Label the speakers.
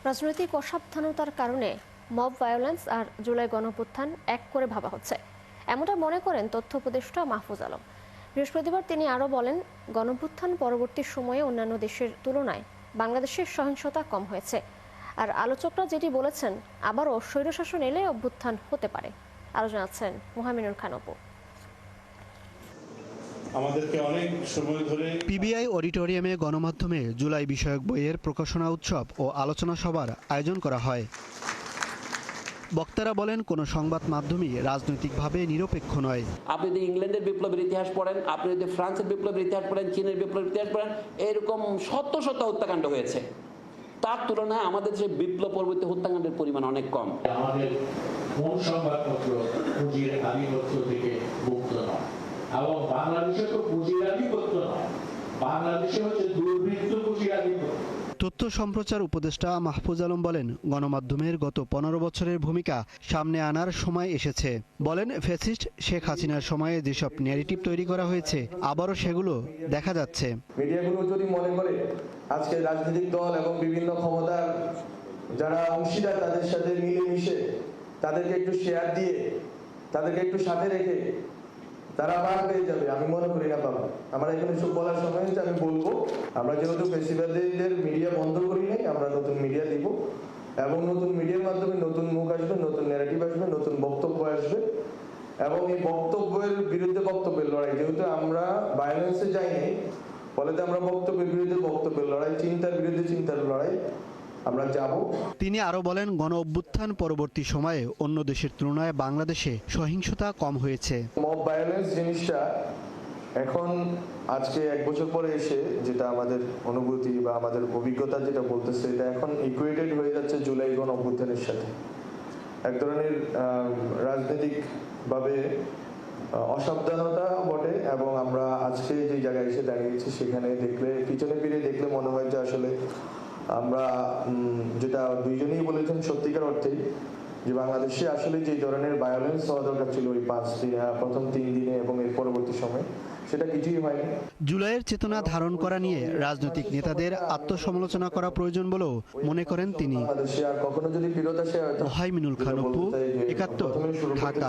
Speaker 1: রাজনৈতিক অসাবধানতার কারণে mob violence আর জুলাই গণঅভ্যুত্থান এক করে ভাবা হচ্ছে, এমনটা মনে করেন তথ্য উপদেষ্টা মাহফুজ আলম। বৃহস্পতিবার তিনি আরও বলেন, গণঅভ্যুত্থান পরবর্তী সময়ে অন্যান্য দেশের তুলনায় বাংলাদেশের সহিংসতা কম হয়েছে। আর আলোচকরা যেটি বলেছেন, আবারও স্বৈরশাসন এলে অভ্যুত্থান হতে পারে। আরও জানাচ্ছেন মুহামিনুল খান অপু।
Speaker 2: আমাদেরকে অনেক সময় ধরে
Speaker 3: পিবিআই অডিটোরিয়ামে গণমাধ্যমে জুলাই বিষয়ক বইয়ের প্রকাশনা উৎসব ও আলোচনা সভার আয়োজন করা হয়। বক্তারা বলেন, কোনো সংবাদ মাধ্যমই রাজনৈতিকভাবে নিরপেক্ষ নয়।
Speaker 4: আপনি যদি ইংল্যান্ডের বিপ্লবের ইতিহাস পড়েন, আপনি যদি ফ্রান্সের বিপ্লবের ইতিহাস পড়েন, চীনের বিপ্লবের ইতিহাস পড়েন, এরকম শত শত হত্যাকাণ্ড হয়েছে। তার তুলনায় আমাদের যে বিপ্লব পরবর্তী হত্যাকাণ্ডের পরিমাণ অনেক কম।
Speaker 2: আমাদের কোন সংবাদপত্র পুঁজির আধিপত্য থেকে মুক্ত নয়, এবং বাংলাদেশে তো পুঁজির আধিপত্য নয়, বাংলাদেশে হচ্ছে দুর্বৃত্ত পুঁজির আধিপত্য।
Speaker 3: তথ্য সম্প্রচার উপদেষ্টা মাহফুজ আলম বলেন, গণমাধ্যমের গত 15 বছরের ভূমিকা সামনে আনার সময় এসেছে। বলেন, ফ্যাসিস্ট শেখ হাসিনার সময়ে যেসব ন্যারেটিভ তৈরি করা হয়েছে, আবারও সেগুলো দেখা যাচ্ছে।
Speaker 5: মিডিয়াগুলো যদি মনে করে আজকে রাজনৈতিক দল এবং বিভিন্ন ক্ষমতার যারা অংশীদার তাদের সাথে মিলেমিশে তাদেরকে একটু শেয়ার দিয়ে তাদেরকে একটু সাথে রেখে তারা পার পেয়ে যাবে, আমি মনে করি না পাবো। আমার এখানে সব বলার সময় হচ্ছে, আমি বলবো আমরা যেহেতু ফেসিবাদীদের মিডিয়া বন্ধ করি নাই, আমরা নতুন মিডিয়া দিব এবং নতুন মিডিয়ার মাধ্যমে নতুন মুখ আসবে, নতুন ন্যারেটিভ আসবে, নতুন বক্তব্য আসবে এবং এই বক্তব্যের বিরুদ্ধে বক্তব্যের লড়াই, যেহেতু আমরা ভায়োলেন্সে যাই নাই, ফলে আমরা বক্তব্যের বিরুদ্ধে বক্তব্যের লড়াই, চিন্তার বিরুদ্ধে চিন্তার লড়াই আমরা যাব।
Speaker 3: তিনি আরো বলেন, গণ অভ্যুত্থান পরবর্তী সময়ে অন্য দেশের তুলনায় বাংলাদেশে সহিংসতা কম হয়েছে।
Speaker 5: মব ভায়োলেন্স জিনিসটা এখন আজকে 1 বছর পরে এসে যেটা আমাদের অনুভূতি বা আমাদের অভিজ্ঞতা যেটা বলতেছে, এটা এখন ইকুয়েটেড হয়ে যাচ্ছে জুলাই গণ অভ্যুত্থানের সাথে। এক ধরনের রাজনৈতিক ভাবে অসাবধানতা বটে, এবং আমরা আজকে যে জায়গায় এসে দাঁড়িয়েছি সেখানে দেখলে, পিছনে ফিরে দেখলে মনে হয় যে আসলে আমরা যেটা দুইজনেই বলেছেন সত্যিকার অর্থেই, যে বাংলাদেশে আসলে যে ধরনের ভায়োলেন্স হওয়া দরকার ছিল ওই 5 দিন, প্রথম 3 দিনে এবং এর পরবর্তী সময়, সেটা কিছুই হয়নি।
Speaker 3: জুলাইয়ের চেতনা ধারণ করা নিয়ে রাজনৈতিক নেতাদের আত্মসমালোচনা করা প্রয়োজন বলেও মনে করেন তিনি।
Speaker 5: বাংলাদেশে আর কখনো যদি ফিরত আসে,
Speaker 3: মুহামিনুল খান অপু, 71, ঢাকা।